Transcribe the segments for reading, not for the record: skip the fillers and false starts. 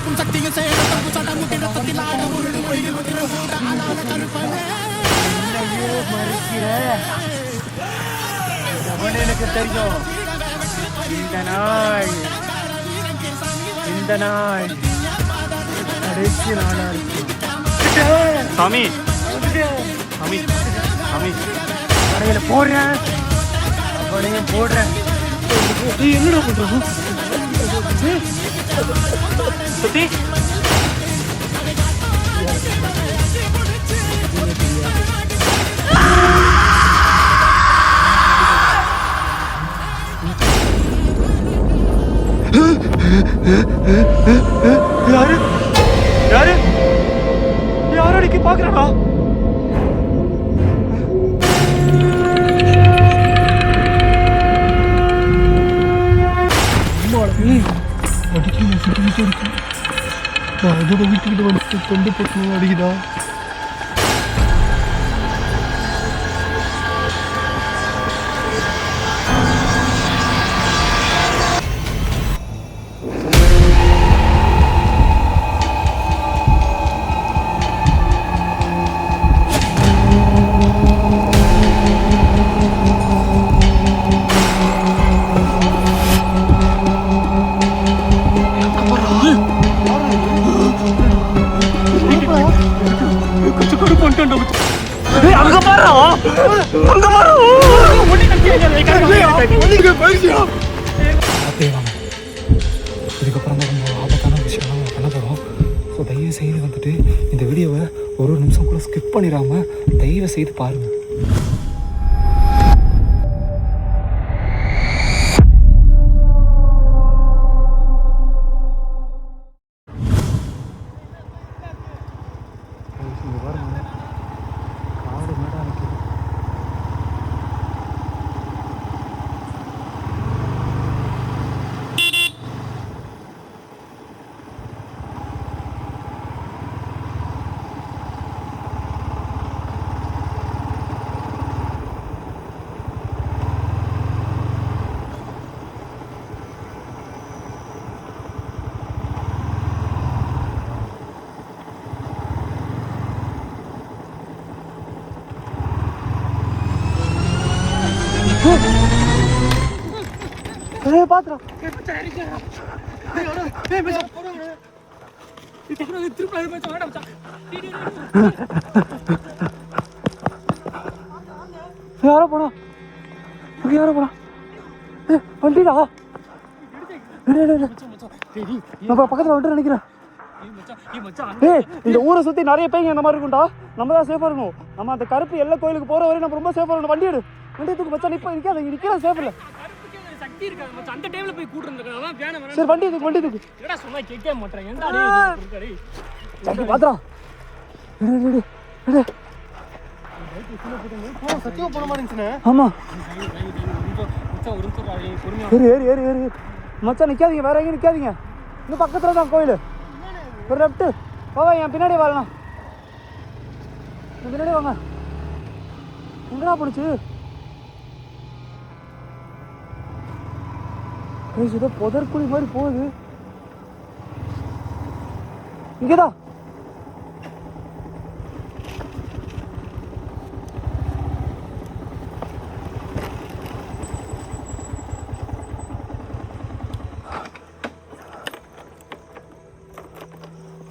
சிறப்பும் சக்தியும் செயலும் சடமுட்டி ரத்தத்தில் ஆட உருள் மொழியில் ஆளான கருப்பனே எனக்கு தெரியும். இந்த நாள் கடைசி நாளா இருக்கு. சாமி சாமி சாமி கடையில போடுறேன், கடையும் போடுறேன். என்னடா பண்றோம் சுத்தி யாரு யாரு யாரு அடிக்க பாக்குறானா? அதோட வீட்டுக்கிட்ட வந்து கொண்டு போட்டு அடிக்குதா? அங்க பாரு அங்க பாரு இதுக்கப்புறம் தான் ரொம்ப ஆபத்தான விஷயம் பண்ண போகிறோம். ஸோ தயவு செய்து வந்துட்டு இந்த வீடியோவை ஒரு நிமிஷம் கூட ஸ்கிப் பண்ணிடாம தயவு செய்து பாருங்கள். பாத்துறோம் யாரோ போனா யாரோ போனா வண்டிடா பக்கத்துல வந்து நினைக்கிறேன். இந்த ஊரை சுத்தி நிறைய பேங்க இந்த மாதிரி இருக்கும்டா. நம்ம தான் சேஃபா இருக்கணும். நம்ம அந்த கருப்பு எல்லை கோயிலுக்கு போற வரையும் நம்ம ரொம்ப சேஃபா இருக்கணும். வண்டி எடு, வண்டி தூக்கு மச்சான். நிப்ப நிக்காத, நிக்கிற சேஃப் இல்ல. அந்த டைம்ல போய் கூட்டிட்டு சரி வண்டி தூக்கு, வண்டி தூக்கு. என்னடா சொன்னா கேட்க மாட்டேன். என்னடா பாத்ரா சத்தியமா போன மாதிரி இருந்துச்சுனே. ஆமா ஒரு ஏறு ஏறு ஏறு ஏறு மச்சான். நிக்காதீங்க, வேற எங்கேயும் நிக்காதீங்க. இன்னும் பக்கத்துல தான் கோயில். ஒரு லெஃப்ட் போவா, என் பின்னாடி வரலாம். பின்னாடி வாங்க. எங்கடா போனுச்சு? ஏதோ புதற்குழி மாதிரி போகுது. இங்கதான்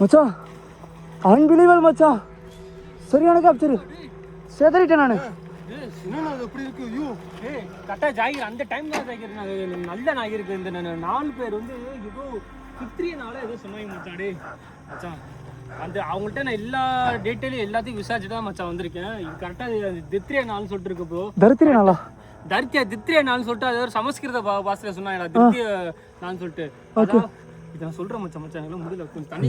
மச்சான். அன்பிலீவல் மச்சான், சரியான கேப்சர். சேதறிட்டேன் நானு. கரெக்டாக ஜாகிர் அந்த டைம் தான் ஜாகிர். நல்ல நாகிருக்கு. இந்த 4 பேர் வந்து ஏதோ கித்திரியனால ஏதோ சொன்னாங்க மச்சாடே மச்சான். அந்த அவங்கள்ட்ட நான் எல்லா டீட்டெயிலும் எல்லாத்தையும் விசாரிச்சு தான் மச்சான் வந்திருக்கேன். இது கரெக்டாக தித்ரிய நாள்னு சொல்லிட்டு இருக்கு ப்ரோ. தரித்திரிய நாளா? தித்ரிய நாள்னு சொல்லிட்டு அது ஒரு சமஸ்கிருத பாஷையில் சொன்னாங்க. தித்ய நாள்னு சொல்லிட்டு இதை நான் சொல்கிறேன் மச்சான். மச்சான் எல்லாம் முடியல, கொஞ்சம் தண்ணி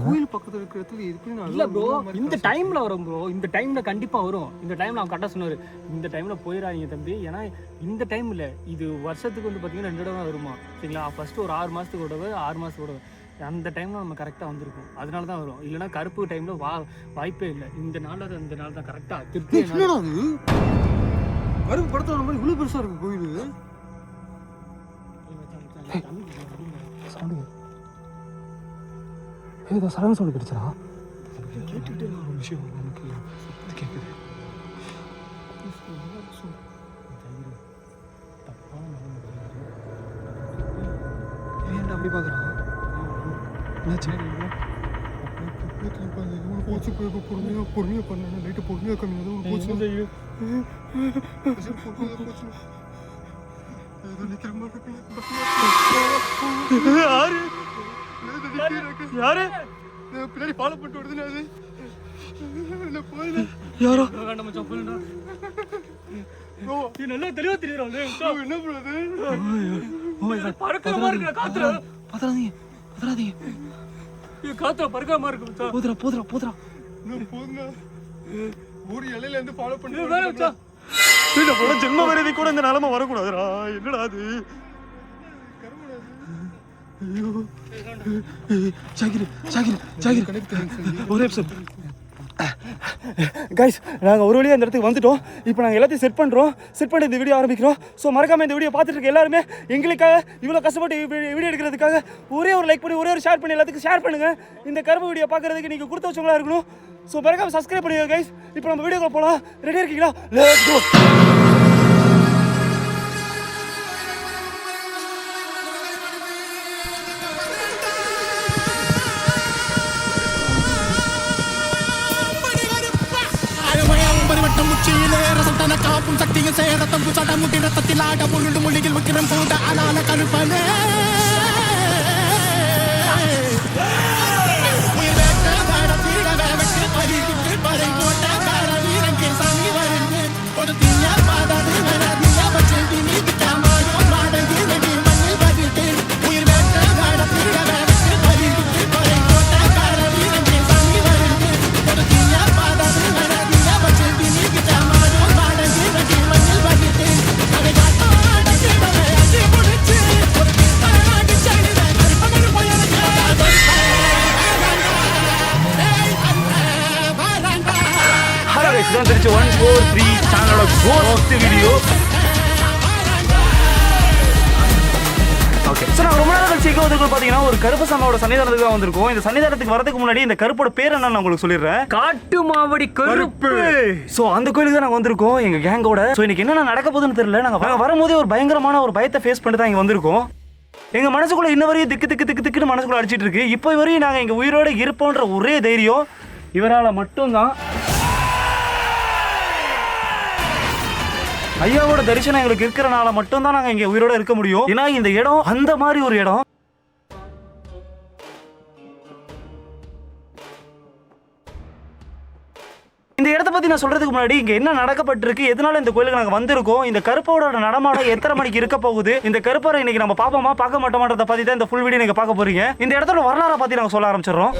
கோயில் பக்கத்தில் இருக்கிற இடத்துல இல்லை ப்ரோ. இந்த டைமில் வரும் ப்ரோ. இந்த டைமில் கண்டிப்பாக வரும். இந்த டைமில் அவன் கரெக்டாக சொன்னார். இந்த டைமில் போயிடாதீங்க தம்பி. ஏன்னா இந்த டைமில் இது வருஷத்துக்கு வந்து பார்த்தீங்கன்னா 2 தடவை வருமா சரிங்களா? ஃபஸ்ட்டு ஒரு 6 மாதத்துக்கு விடவே 6 மாதத்துக்கு விடவே அந்த டைமில் நம்ம கரெக்டாக வந்திருக்கும். அதனால தான் வரும். இல்லைனா கருப்பு டைமில் வாய்ப்பே இல்லை. இந்த நாளில் இந்த நாள் தான் கரெக்டாக திருப்பி. கருப்பு படத்தில் மாதிரி இவ்வளோ பெருசாக இருக்கும் கோயில். ஏதோ சலங்க சவுண்ட் கிடைச்சா கேட்டுக்கிட்டே ஒரு விஷயம் எனக்கு கேட்குது. ஏன்டா அப்படி பார்க்குறான்? என்னாச்சு? போச்சு பொறுமையாக பண்ண லைட்டு பொறுமையாக கம்மியாக போச்சு. யாரு பின்னாடி ஃபாலோ பண்ணிட்டு வருதுன்னு அது யாரோ நல்லா தெளிவா தெரியுறோம். என்ன பண்ணுறது? பறக்காம இருக்கு காத்துல. பதறாதீங்க பதறாதீங்க, காத்துல பறக்காம இருக்கு. போதுரா போதுரா போதுரா போதுங்க. ஒரு இலையில இருந்து ஃபாலோ பண்ணி ஜென்ம வரதி கூட இந்த நிலைமை வரக்கூடாதுடா. என்னடா அது? ஐயோ ஜாகிர் ஜாகிர் ஜாகிர் ஒரே நிமிஷம். கைஸ், நாங்கள் ஒரு வழியாக இந்த இடத்துக்கு வந்துட்டோம். இப்போ நாங்கள் எல்லாத்தையும் செட் பண்ணுறோம். செட் பண்ணி இந்த வீடியோ ஆரம்பிக்கிறோம். ஸோ மறக்காமல் இந்த வீடியோ பார்த்துட்டு இருக்க எல்லாருமே எங்களுக்காக இவ்வளோ கஷ்டப்பட்டு வீடியோ எடுக்கிறதுக்காக ஒரே ஒரு லைக் பண்ணி ஒரே ஒரு ஷேர் பண்ணி எல்லாத்துக்கும் ஷேர் பண்ணுங்கள். இந்த கருப்பு வீடியோ பார்க்குறதுக்கு நீங்கள் கொடுத்து வச்சவங்களா இருக்கணும். ஸோ மறக்காமல் சப்ஸ்கிரைப் பண்ணுங்க கைஸ். இப்போ நம்ம வீடியோக்குள்ள போகலாம். ரெடியாக இருக்கீங்களா? Let's go. காப்பும் சக்தியும் சேரத்தம் புசட முட்டி ரத்தத்தில் ஆட பொருள் மொழிகள் விக்கிரம் கூட அலால கருப்பனே பறை போட்ட கார வீரங்கே சாமி வருங்க ஒரு தீயா பாதாது நீயா பச்சை நீ காமாயோ மாடகி நடி மண்ணில் பதிட்டு உயிர் வேட்ட காட தீரவே பறை போட்ட கார வீரங்கே சாமி வருங்க ஒரு தீயா பாதாது நீயா பச்சை நீ காமாயோ மாடகி நடி மண்ணில் பதிட்டு அதை காட்டாட கிடவே அடி புடிச்சு ஒரு தாடி சைடுல கருப்பமன் போயற இதான் தெரிஞ்சு 143 சேனலோட கோஸ்ட் வீடியோ. ஓகே, ஸோ நான் ரொம்ப நேரம் கழிச்சு வந்து பார்த்தீங்கன்னா ஒரு கருப்பு சாமியோட சன்னிதானத்துக்கு தான் வந்திருக்கோம். இந்த சன்னிதானத்துக்கு வரதுக்கு முன்னாடி இந்த கருப்போட பேர் என்னன்னு உங்களுக்கு சொல்லிடுறேன். காட்டு மாவடி கருப்பு. ஸோ அந்த கோயிலுக்கு தான் நாங்கள் வந்திருக்கோம் எங்கள் கேங்கோட. ஸோ இன்னைக்கு என்ன நடக்க போகுதுன்னு தெரியல. நாங்கள் வரும்போதே ஒரு பயங்கரமான ஒரு பயத்தை ஃபேஸ் பண்ணிட்டு தான் இங்கே வந்திருக்கோம். எங்கள் மனசுக்குள்ள இன்ன வரையும் திக்கு திக்கு திக்கு திக்குன்னு மனசுக்குள்ள அடிச்சிட்டு இருக்கு. இப்போ வரையும் நாங்கள் எங்கள் உயிரோட இருப்போன்ற ஒரே தைரியம் இவரால் மட்டும்தான். ஐயாவோட தரிசனம் எங்களுக்கு இருக்கிறனால மட்டும்தான் நாங்கள் இங்கே உயிரோட இருக்க முடியும். ஏன்னா இந்த இடம் அந்த மாதிரி ஒரு இடம். இந்த இடத்த பத்தி நான் சொல்றதுக்கு முன்னாடி இங்க என்ன நடக்கப்பட்டிருக்கு, எதனால இந்த கோயிலுக்கு நாங்க வந்திருக்கோம், இந்த கருப்போட நடமாடம் எத்தனை மணிக்கு இருக்க போகுது, இந்த கருப்பரை இன்னைக்கு நம்ம பாப்போமா பார்க்க மாட்டோமான்றத பத்தி தான் இந்த ஃபுல் வீடியோ நீங்க பார்க்க போறீங்க. இந்த இடத்தோட வரலாறை பத்தி நாங்க சொல்ல ஆரம்பிச்சிடுறோம்.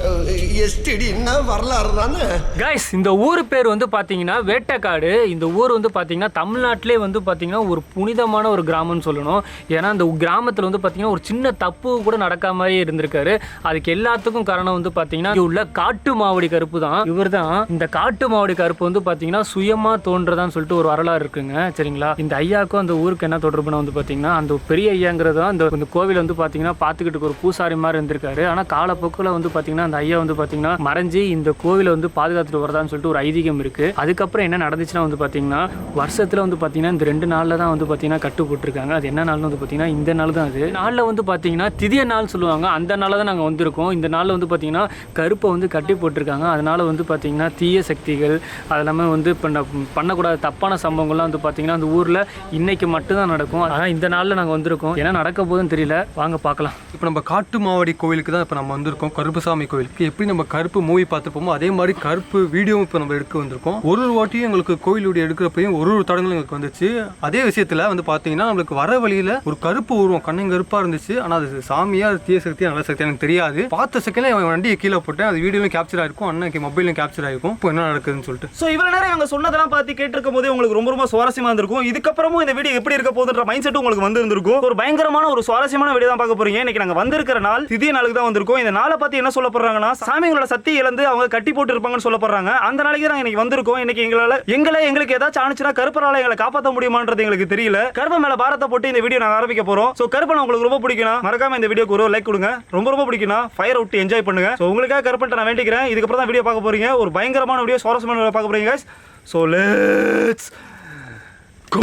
கைஸ், இந்த ஊர் பேர் வந்து பாத்தீங்கன்னா வேட்டைக்காடு. இந்த ஊர் வந்து பாத்தீங்கன்னா தமிழ்நாட்டிலே வந்து பாத்தீங்கன்னா ஒரு புனிதமான ஒரு கிராமம்னு சொல்லணும். ஏன்னா இந்த கிராமத்துல வந்து பாத்தீங்கன்னா ஒரு சின்ன தப்பு கூட நடக்காம இருந்திருக்காரு. அதுக்கு எல்லாத்துக்கும் காரணம் வந்து பாத்தீங்கன்னா உள்ள காட்டு மாவடி கருப்பு தான். இவர் தான் இந்த காட்டு மாவடி கருப்பு வந்து பாத்தீங்கன்னா சுயமா தோன்றதான்னு சொல்லிட்டு ஒரு வரலாறு இருக்குங்க. சரிங்களா? இந்த ஐயாவுக்கும் அந்த ஊருக்கு என்ன தொடர்புனா வந்து பாத்தீங்கன்னா அந்த பெரிய ஐயாங்கிறது இந்த கோவில் வந்து பாத்தீங்கன்னா பாத்துக்கிட்டு ஒரு பூசாரி மாதிரி இருந்திருக்காரு. ஆனா காலப்போக்கில் வந்து பாத்தீங்கன்னா அந்த ஐயா வந்து பாத்தீங்கன்னா மறைஞ்சி இந்த கோவிலை வந்து பாதுகாத்துட்டு வரதான்னு சொல்லிட்டு ஒரு ஐதீகம் இருக்கு. அதுக்கப்புறம் என்ன நடந்துச்சுன்னா வந்து பாத்தீங்கன்னா வருஷத்துல வந்து பாத்தீங்கன்னா இந்த 2 நாள்ல தான் வந்து பாத்தீங்கன்னா கட்டு போட்டிருக்காங்க. அது என்ன நாள்னு வந்து பாத்தீங்கன்னா இந்த நாள் தான். அது நாள்ல வந்து பாத்தீங்கன்னா திதிய நாள் சொல்லுவாங்க. அந்த நாள்ல தான் நாங்க வந்திருக்கோம். இந்த நாள்ல வந்து பாத்தீங்கன்னா கருப்பை வந்து கட்டி போட்டிருக்காங்க. அதனால வந்து பாத்தீங்கன்னா தீய சக்திகள் அது எல்லாமே வந்து பண்ணக்கூடாத தப்பான சம்பவங்கள்லாம் வந்து பார்த்தீங்கன்னா அந்த ஊரில் இன்னைக்கு மட்டும்தான் நடக்கும். ஆனால் இந்த நாளில் நாங்கள் வந்திருக்கோம். என்ன நடக்க போகுதுன்னு தெரியல, வாங்க பார்க்கலாம். இப்போ நம்ம காட்டு மாவடி கோவிலுக்கு தான் இப்போ நம்ம வந்திருக்கோம். கருப்புசாமி கோவிலுக்கு எப்படி நம்ம கருப்பு மூவி பார்த்துப்போமோ அதே மாதிரி கருப்பு வீடியோவும் இப்போ நம்ம எடுக்க வந்திருக்கோம். ஒரு வாட்டியும் எங்களுக்கு கோவிலுடைய எடுக்கிறப்பையும் ஒரு தடங்களும் எங்களுக்கு வந்துச்சு. அதே விஷயத்தில் வந்து பார்த்தீங்கன்னா நம்மளுக்கு வர வழியில் ஒரு கருப்பு உருவம் கண்ணும் கருப்பாக இருந்துச்சு. ஆனால் அது சாமியா தீய சக்தியாக நல்ல சக்தியாக எனக்கு தெரியாது. பார்த்த செகண்ட்ல என் வண்டியை கீழே போட்டேன். அது வீடியோலையும் கேப்சர் ஆகிருக்கும், அண்ணனுக்கு மொபைலையும் கேப்சர் ஆகிருக்கும். இப்போ என்ன நடக்குதுன்னு சொல்லிட்டு ஸோ இவ்வளோ நேரம் இவங்க சொன்னதெல்லாம் பார்த்து கேட்டிருக்கும் போதே உங்களுக்கு ரொம்ப ரொம்ப சுவாரஸ்யமாக இருந்திருக்கும். இதுக்கப்புறமும் இந்த வீடியோ எப்படி இருக்க போகுதுன்ற மைண்ட் செட் உங்களுக்கு வந்து இருந்திருக்கும். ஒரு பயங்கரமான ஒரு சுவாரஸ்யமான வீடியோ தான் பார்க்க போறீங்க. இன்னைக்கு நாங்கள் வந்திருக்கிற நாள் திதிய நாளுக்கு தான் வந்திருக்கோம். இந்த நாளை பார்த்து என்ன சொல்ல போறாங்கன்னா, சாமிங்களோட சக்தி இழந்து அவங்க கட்டி போட்டு இருப்பாங்கன்னு சொல்ல போறாங்க. அந்த நாளைக்கு நாங்கள் இன்னைக்கு வந்திருக்கோம். இன்னைக்கு எங்களுக்கு ஏதாச்சும் ஆனிச்சுன்னா கருப்பரால எங்களை காப்பாற்ற முடியுமான்றது எங்களுக்கு தெரியல. கருப்ப மேல பாரத்தை போட்டு இந்த வீடியோ நாங்கள் ஆரம்பிக்க போறோம். ஸோ கருப்பனை உங்களுக்கு ரொம்ப பிடிக்கும், மறக்காம இந்த வீடியோக்கு ஒரு லைக் கொடுங்க. ரொம்ப ரொம்ப பிடிக்கும்னா ஃபயர் அவுட் என்ஜாய் பண்ணுங்க. ஸோ உங்களுக்காக கருப்பன்ட்ட நான் வேண்டிக்கிறேன். இதுக்கப்புறம் தான் வீடியோ பார்க்க போறீங்க. ஒரு பயங்கரமான வீடியோ, சுவாரஸ்யமான வீடியோ பார்க்க போறீங்க guys. So let's go.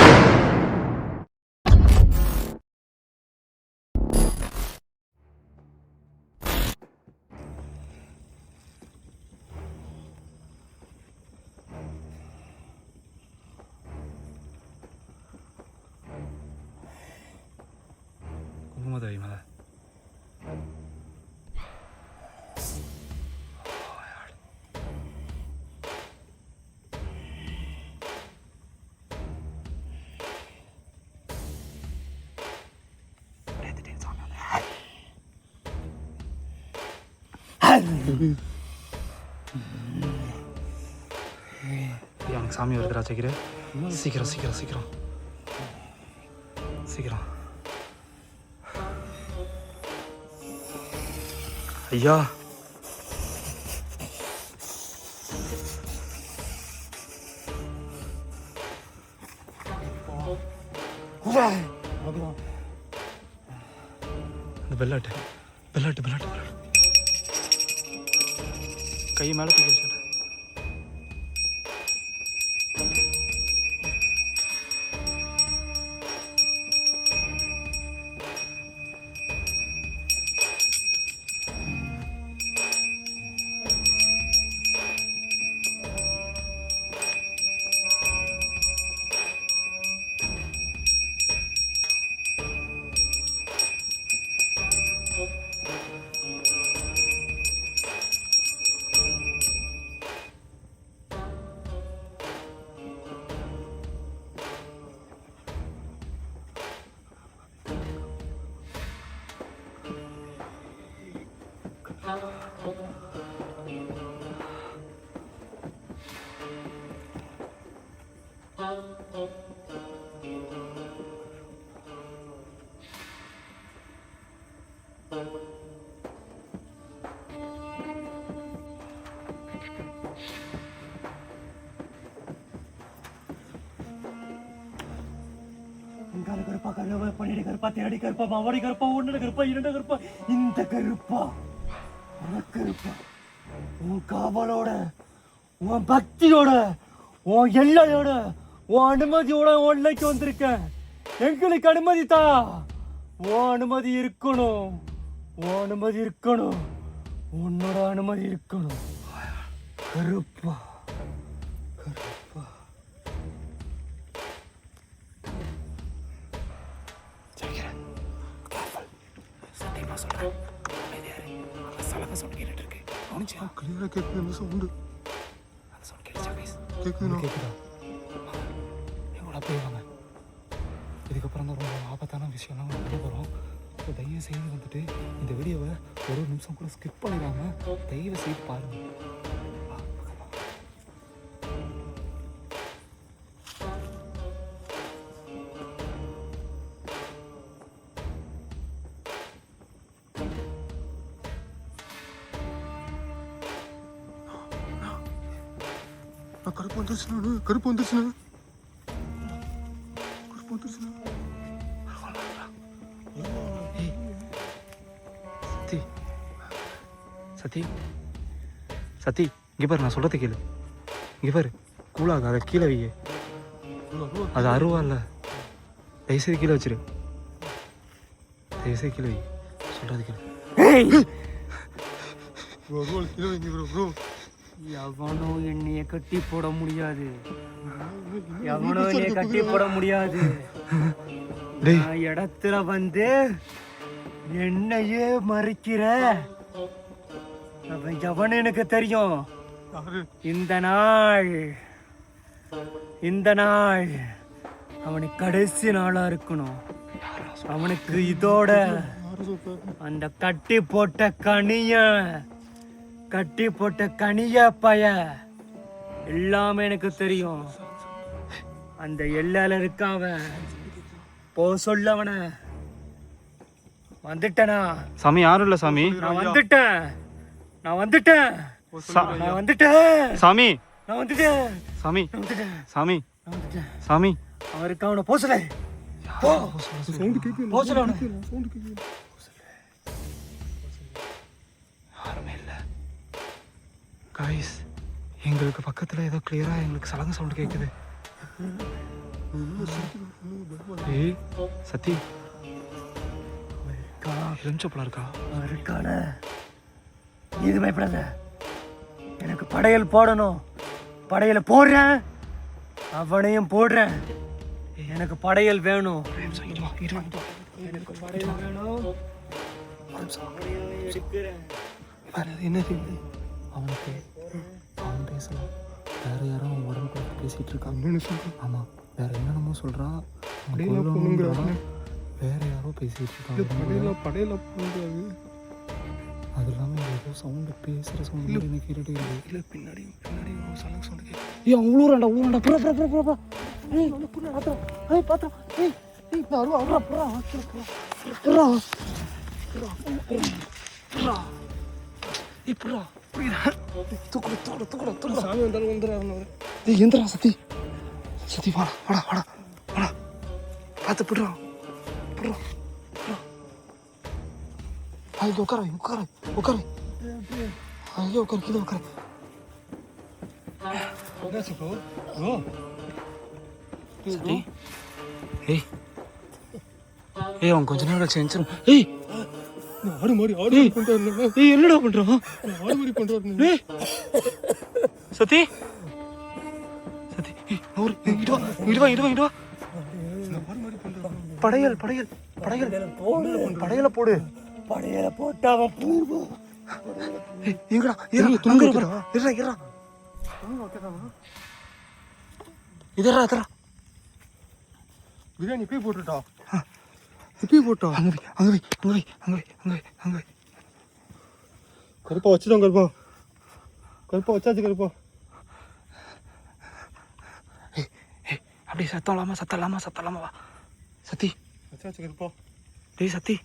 குங்குமதேவி மலை அவனுக்கு சாமி வருதுடா. சீக்கிரம் சீக்கிரம் சீக்கிரம் சீக்கிரம் சீக்கிரம். ஐயா பெல்லாட்டு பெல்லாட்டு பெல்லாட்டு பெல்லாட்டு கை மேலே தூக்கி வச்சுட்டு கருப்பா கருப்பா பண்ணிடு கருப்பா தேடி கருப்பா மாவடி கருப்பா ஒன்னு கருப்பா இரண்டு கருப்பா இந்த கருப்பா கருப்பா உன் காவலோட உன் பக்தியோட உன் எல்லையோட உன் அனுமதியோட ஒன்னைக்கு வந்திருக்கேன். எங்களுக்கு அனுமதி தா. உன் அனுமதி இருக்கணும், உன் அனுமதி இருக்கணும், உன்னோட அனுமதி இருக்கணும் கருப்பா கருப்பா. சத்தியமா சொல்றேன், சலக சவுண்ட் கேட்டுட்டு இருக்கு. கவனிச்சா கிளியரா கேட்குது அந்த சவுண்டு. அந்த சவுண்ட் கேட்டுச்சா கைஸ்? கேக்குதா? கேக்குதா? எவ்வளோ அப்படியே வாங்க. இதுக்கப்புறம் தான் ரொம்ப ஆபத்தான விஷயம்லாம் கொண்டு போகிறோம். ஸோ தயவு செய்து வந்துட்டு இந்த வீடியோவை ஒரு நிமிஷம் கூட ஸ்கிப் பண்ணிடாம தயவு செய்து பாருங்க. கருப்பு வந்துருச்சுண்ணா, கருப்பு வந்துருச்சுண்ணா, கருப்பு வந்துருச்சுண்ணா. சத்தி சத்தி சத்தி இங்கே பாரு, நான் சொல்கிறத கேளு. இங்கே பாரு, கூழாக அதை கீழே வைய. அது அருவா இல்லை, தயவுசெய்து கீழே வச்சிரு. தயவுசெய்து கீழே வை, சொல்கிறது கேளு. கீழே வைங்க ப்ரோ ப்ரோ. எவனோ என்னைய கட்டி போட முடியாது, எவனோ என்னைய கட்டி போட முடியாது. நான் இடத்துல வந்து என்னையே மறைக்கிற அவன் எவனு எனக்கு தெரியும். இந்த நாள் அவனுக்கு கடைசி நாளா இருக்கணும். அவனுக்கு இதோட அந்த கட்டி போட்ட கனிய பய எல்லாமே எனக்கு தெரியும். அந்த எல்லையில இருக்காவன் போ சொல்லவன. வந்துட்டனா சாமி யாரும் இல்லை சாமி. நான் வந்துட்டேன். நான் வந்துட்டேன். நான் வந்துட்டேன். சாமி நான் வந்துட்டேன். சாமி வந்துட்டேன். சாமி நான் வந்துட்டேன். சாமி அவன் இருக்காவன போ சொல்ல. போ போ சொல்லவன. யாருமே இல்லை கைஸ். எங்களுக்கு பக்கத்தில் ஏதோ கிளியராக எங்களுக்கு சலங்க சவுண்டு கேட்குது. ஏய் சத்தி எலுமிச்சப்பழம் இருக்கா? இருக்கான. இது பயப்படாத. எனக்கு படையல் போடணும். படையல போடுறேன். அவனையும் போடுறேன். எனக்கு படையல் வேணும். எனக்கு படையல் வேணும். என்னது அவனுக்கு அவன் பேசலாம். வேற யாரும் அவன் உடம்புக்கு பேசிட்டு இருக்காங்க. ஆமா வேற என்னென்னமோ சொல்றான். வேற யாரோ பேசிட்டு இருக்காங்க. அது இல்லாமல் ஏதோ சவுண்டு பேசுகிற சவுண்டு எனக்கு கேட்டுட்டே இல்லை. இல்லை பின்னாடி சலங்க சவுண்டு கேட்கு. ஏய் அவன் ஊராண்டா ஊராண்டா புறா புறா புறா புறா. ஏய் அவனை புறா பார்த்தா. ஏய் பார்த்தா. ஏய் ஏய் நான் அருவா புறா புறா புறா புறா புறா. ஏய் புறா தூக்குடா தூக்குடா தூக்குடா தூக்குடா. சாமி வந்தாலும் வந்துடுறாரு. ஏய் எந்திரா சத்தி. சத்தி வாடா வாடா வாடா வாடா. பார்த்து பிடுறா பிடுறா. ஐயோ உட்கார உட்கார உட்கார. ஐயோ உட்கார கீழே உட்கார. சத்தி ஏய் ஏய் அவன் கொஞ்ச நேரம் கழிச்சு எந்திரும். ஏய் ஆடு மாதிரி ஆடு பண்றாரு. ஏய் என்னடா பண்றான்? ஆடு மாதிரி பண்றாரு. ஏய் சத்தி சத்தி ஏய் நூறு இங்க வா இங்க வா இங்க வா. ஆடு மாதிரி பண்றான். படையல் படையல் படையல் போடு. படையல போடு. படையல போட்டா அவன் போடுவான். எங்கடா இறா துணுங்க இறா இறா இதரா இதரா. பிரியாணி போய் போட்டுட்டா. இப்படி போட்டா. அங்கே வை அங்கே வை அங்கே வை அங்கே வை அங்கே வை அங்கே வை. கருப்பா வச்சுட்டோம். கருப்பா கருப்பா வச்சாச்சு. கருப்பா ஏய் ஏய் அப்படியே சத்தம் இல்லாமல் வா சத்தி. வச்சாச்சு கருப்பா. டேய் சத்தி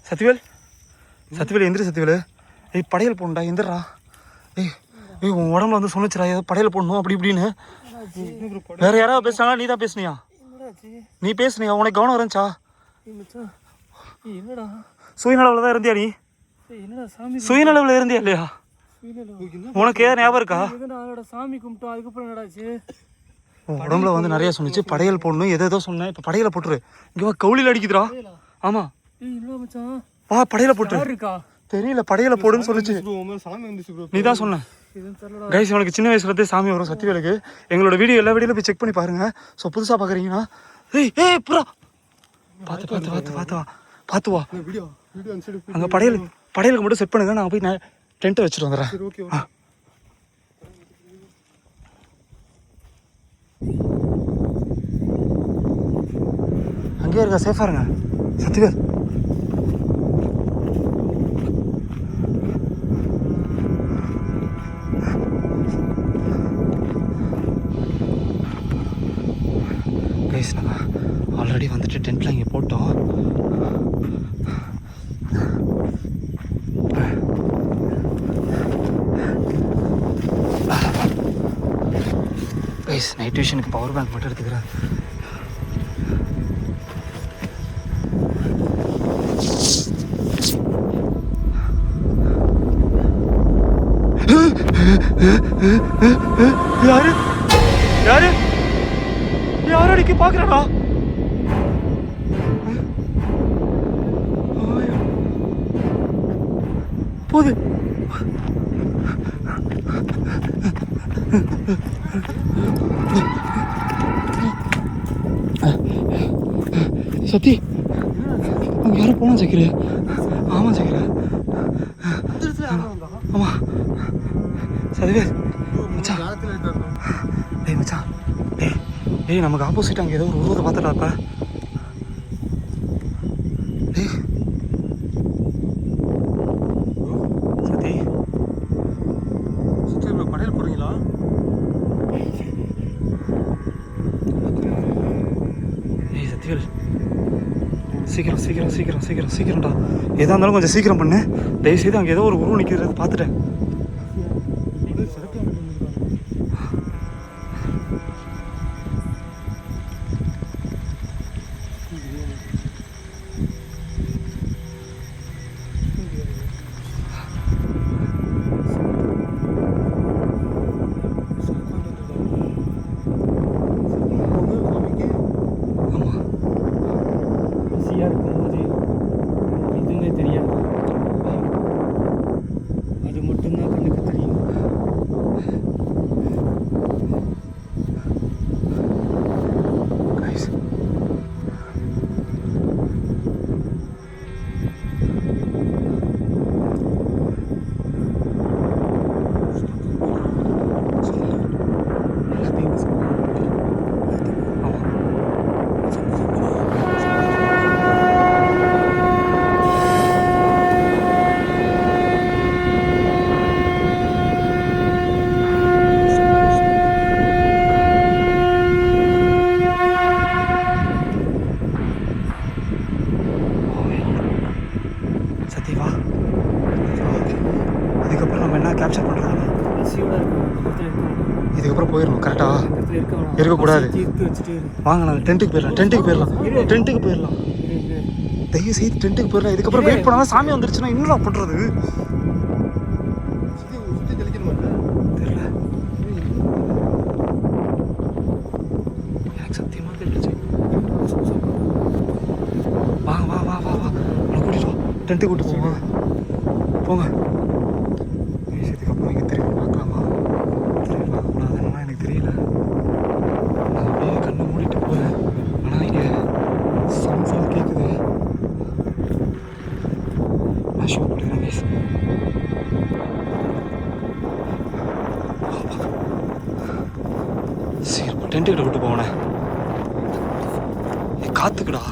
சத்திவேல் சத்திவேல் எந்திரி சத்திவேல். ஏய் படையல் போடணும்டா எந்திரா. ஏய் ஏய் உன் உடம்புல வந்து சொன்னிச்சுடா ஏதோ படையல் போடணும் அப்படி இப்படின்னு. வேற யாராவது பேசுனாங்களா? நீ தான் பேசுனியா? நீ பேசுனியா? உனக்கு கவனம் இருந்துச்சா? என்னடா சுயநலவில் தான் இருந்தியா நீ? என்னடா சாமி சுயநலவில் இருந்தியா இல்லையா? உனக்கு ஏதாவது ஞாபகம் இருக்கா? சாமி கும்பிட்டோம். அதுக்கப்புறம் என்னடாச்சு? உடம்புல வந்து நிறைய சொன்னிச்சு படையல் போடணும் ஏதோ சொன்னேன். இப்போ படையல போட்டுரு. இங்கே கவுளியில் அடிக்குதுடா. ஆமா வா படையல போட்டு. தெரியல படையல போடுன்னு சொல்லிச்சு. நீ தான் சொன்ன. கைஸ் உனக்கு சின்ன வயசுலேருந்தே சாமி வரும் சத்திவேலுக்கு. எங்களோட வீடியோ எல்லா வீடியோவில் போய் செக் பண்ணி பாருங்க. ஸோ புதுசாக பார்க்குறீங்கன்னா ஏய் ஏய் புறா பார்த்து பார்த்து பார்த்து பார்த்து வா பார்த்து வா. அங்கே படையலுக்கு மட்டும் செட் பண்ணுங்க. நான் போய் டென்ட்டை வச்சுட்டு வந்துடுறேன். அங்கேயே இருக்கா சேஃபாக இருங்க சத்திவேல். கைஸ் நம்ம ஆல்ரெடி வந்துட்டு டென்ட்டில் இங்கே போட்டோம். கைஸ் நைட் விஷனுக்கு பவர் பேங்க் மட்டும் எடுத்துக்கிறேன். யாரு யாரு யாரு அடிக்க பாக்குறாடா? போது சத்தி அவங்க யாரும் போனா சக்கிர. ஆமா சக்கிர. ஆமா சதிவே மச்சான். டேய் மச்சான் டேய் டேய் நமக்கு ஆப்போசிட் அங்கே ஏதோ ஒரு உருவத்தை பார்த்துடா. இப்போ டேய் சத்தி படையல் போடுறீங்களா? சீக்கிரம் சீக்கிரம் சீக்கிரம் சீக்கிரம் சீக்கிரம்டா. எதாக இருந்தாலும் கொஞ்சம் சீக்கிரம் பண்ணு. தயவுசெய்து அங்கே ஏதோ ஒரு உருவம் நிற்கிறது பார்த்துட்டேன். பிஸியாக இருக்கும்போது எதுவுமே தெரியாது. அது மட்டும்தான் கண்ணுக்கு தெரியும். Guys. சத்தியவா, இதுக்கப்புறம் நம்ம என்ன கேப்சர் பண்ணுறாங்க? பசியோட இருக்கும். இதுக்கப்புறம் போயிடணும் கரெக்டா? இருக்க இருக்கக்கூடாது. தீர்த்து வச்சுட்டு வாங்க நான் டென்ட்டுக்கு போயிடலாம். டென்ட்டுக்கு போயிடலாம். தயவு செய்து டென்ட்டுக்கு போயிடலாம். இதுக்கப்புறம் வெயிட் பண்ணாதான் சாமி வந்துருச்சுன்னா என்னடா பண்ணுறது? தெரியல, எனக்கு சத்தியமாக தெரியல. வாங்க வா வா வா வா, உங்களை கூட்டிட்டு வா. டென்ட்டு கூட்டு போங்க போங்க. இதுக்கப்புறம் இங்கே திரும்பி பார்க்கலாமா? திரும்பி பார்க்கக்கூடாதுன்னா எனக்கு தெரியல. நான் அப்படியே கண்ணை மூடிட்டு போகிறேன். ஆனால் இங்கே சவுண்ட்ஸ்லாம் கேட்குது. நான் ஷோ போட்டுக்கிறேன் ப்ளீஸ். சரி இப்போ டென்ட்டுக்கிட்ட விட்டு போனேன். காத்துக்குடா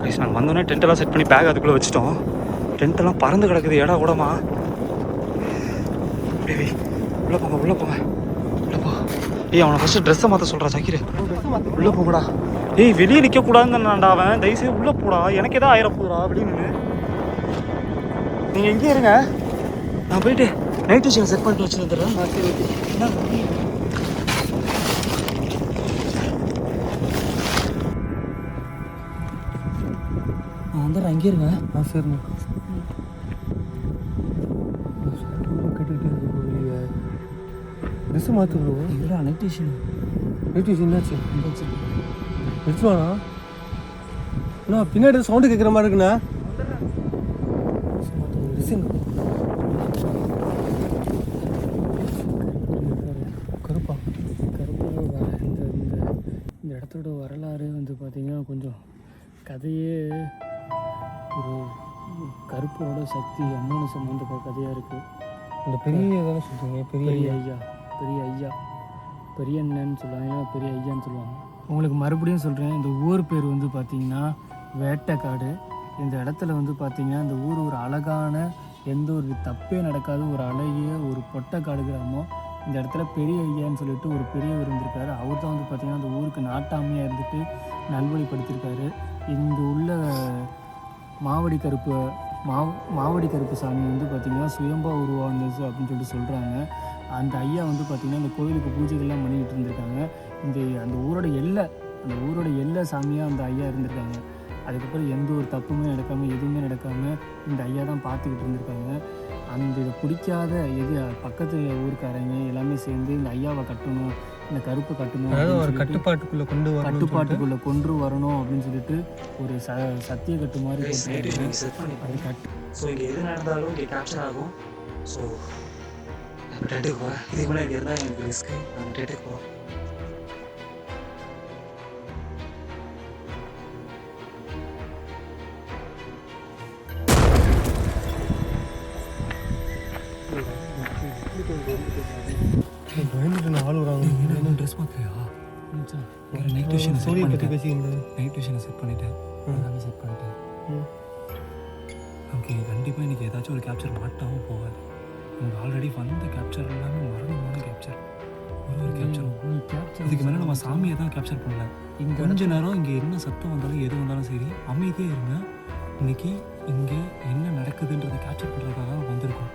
கைஸ். நாங்கள் வந்தோடனே டென்ட்டெல்லாம் செட் பண்ணி பேக் அதுக்குள்ளே வச்சுட்டோம். டென்ட்டெல்லாம் பறந்து கிடக்குது இடம் கூடமா. அப்படியே வை. உள்ளே போங்க உள்ளே போங்க உள்ளே போ. ஏய் அவனை ஃபஸ்ட்டு ட்ரெஸ்ஸை மாற்ற சொல்கிறா சக்கிரு. உள்ளே போங்கடா. ஏய் வெளியே நிற்கக்கூடாதுன்னு அவன். தயவுசெய்து உள்ளே போடா. எனக்கு எதாவது ஆயிரப்போடா வெளியே நின்று. நீங்கள் எங்கேயே இருங்க, நான் போயிட்டு நைட் விஷயம் செட் பண்ணிட்டு வச்சு தந்துடுறேன். என்ன வந்துடுறேன். அங்கே இருங்க. சரிண்ணா. ட்ரெஸ்ஸு மாற்று ப்ரோ. இல்லை நைட் விஷயம். நைட் விஷயம் என்னாச்சு? எடுத்துவானா? அண்ணா பின்னாடி சவுண்டு கேட்குற மாதிரி இருக்குண்ணா. கருப்பா இந்த இடத்தோட வரலாறு வந்து பார்த்திங்கன்னா கொஞ்சம் கதையே ஒரு கருப்போட சக்தி அம்மனு சம்மந்தப்பட்ட கதையாக இருக்குது. இந்த பெரிய தானே சொல்கிறீங்க? பெரிய ஐயா, பெரிய அண்ணன்னு சொல்லுவாங்க, பெரிய ஐயான்னு சொல்லுவாங்க. உங்களுக்கு மறுபடியும் சொல்கிறேன், இந்த ஊர் பேர் வந்து பார்த்திங்கன்னா வேட்டைக்காடு. இந்த இடத்துல வந்து பார்த்திங்கன்னா இந்த ஊர் ஒரு அழகான, எந்த ஒரு தப்பே நடக்காத ஒரு அழகிய ஒரு பொட்டைக்காடு கிராமம். இந்த இடத்துல பெரிய ஐயான்னு சொல்லிட்டு ஒரு பெரியவர் இருந்திருக்காரு. அவர் தான் வந்து பார்த்திங்கன்னா அந்த ஊருக்கு நாட்டாமையாக இருந்துட்டு நல்வழிப்படுத்தியிருக்காரு. இங்கே உள்ள மாவடி கருப்பு சாமி வந்து பார்த்திங்கன்னா சுயம்பா உருவானது அப்படின்னு சொல்லிட்டு சொல்கிறாங்க. அந்த ஐயா வந்து பார்த்திங்கன்னா இந்த கோவிலுக்கு பூஜைகள்லாம் பண்ணிக்கிட்டு இருந்திருக்காங்க. அந்த ஊரோட எல்லை சாமியாக அந்த ஐயா இருந்திருக்காங்க. அதுக்கப்புறம் எந்த ஒரு தப்புமே நடக்காமல் எதுவுமே நடக்காமல் இந்த ஐயா தான் பார்த்துக்கிட்டு இருந்திருக்காங்க. அந்த இதை பிடிக்காத பக்கத்து ஊருக்காரங்க எல்லாமே சேர்ந்து இந்த ஐயாவை கட்டணும், இந்த கருப்பை கட்டணும், கட்டுப்பாட்டுக்குள்ளே கொண்டு வரணும் அப்படின்னு சொல்லிட்டு ஒரு சத்திய கட்டு மாதிரி அது கட்டு. ஸோ இங்கே எது நடந்தாலும் இங்கே கேப்சர் ஆகும். ஸோ நான் டென்ட்டுக்கு போகிறேன். இதுக்கு மேலே இங்கே இருந்தால் எனக்கு ரிஸ்க்கு. நான் டென்ட்டுக்கு போகிறேன். பயந்துட்டு ஆள் வராங்க. இன்னும் ட்ரெஸ் பார்க்கலையா? நைட் விஷயம் செட் பண்ணிட்டேன். ஓகே, கண்டிப்பாக இன்றைக்கி ஏதாச்சும் ஒரு கேப்சர் மாட்டாமல் போகாது. நமக்கு ஆல்ரெடி வந்த கேப்சர் எல்லாமே மரணமான கேப்சர். ஒரு கேப்சரும் இதுக்கு மேலே நம்ம சாமியை தான் கேப்சர் பண்ணல. கொஞ்ச நேரம் இங்கே என்ன சத்தம் வந்தாலும் எது வந்தாலும் சரி அமைதியாக இருங்க. இன்னைக்கு இங்கே என்ன நடக்குதுன்றதை கேப்சர் பண்ணுறதுக்காக தான் வந்திருக்கோம்.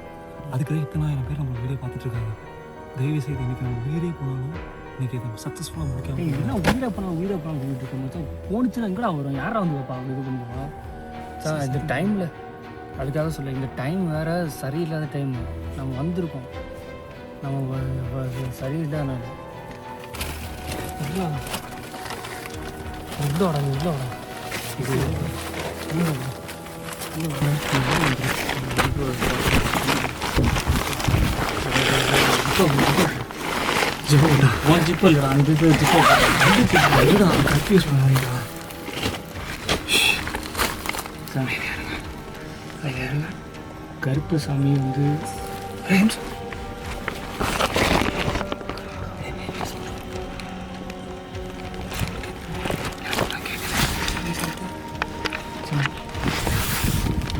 அதுக்கு தான் இத்தனை ஆயிரம் பேர் நம்ம வீடியோ பார்த்துட்ருக்காங்க. தயவுசெய்து இன்றைக்கி நம்ம உயிரே போனாலும் இன்றைக்கி அதை சக்ஸஸ்ஃபுல்லாக முடிக்காம என்ன உயிரை பண்ணலாம் சொல்லிட்டு இருக்கோம் மச்சான். போனுச்சுன்னா எங்கடா வரும், யாரா வந்து பார்ப்பாங்க இது பண்ணுவா சார் இந்த டைமில். அதுக்காக சொல்ல இந்த டைம் வேறு சரியில்லாத டைம். நம்ம வந்திருக்கோம், நம்ம சரியில்லை. நான் உள்ள வராங்க உள்ள வராங்க. ஜிப்போ இல்லைடா, அந்த இது ஜிப்போ கன்ஃபியூஸ் பண்ணுறீங்களா? கருப்பு சாமி வந்து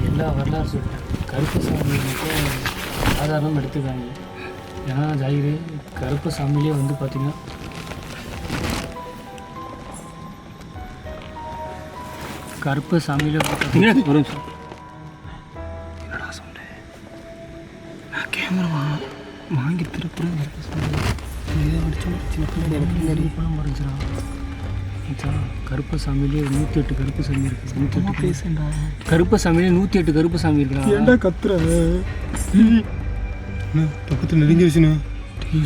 எல்லா வரலாறு சொல்லிட்டேன். கருப்பு சாமி மட்டும் சாதாரணம் எடுத்துக்காங்க. ஏன்னா ஜாகிரே கருப்பு சாமியிலே வந்து பார்த்தீங்கன்னா கருப்பு சாமியில் பார்த்தீங்கன்னா வரும் சார். என்னடா சொன்னேன்? நான் கேமரா வாங்கி திருப்புறேன். கருப்பு சாமி இதை அடிச்சோம். சின்ன பிள்ளை பணம் மறைஞ்சிடா. கருப்பு சாமியிலே 108 கருப்பு சாமி இருக்குது. 108 பேசுண்டா. கருப்பு சாமியிலே 108 கருப்பு சாமி இருக்குடா. ஏன்டா கத்துற? பக்கத்தில் நெருங்கிடுச்சுண்ணா.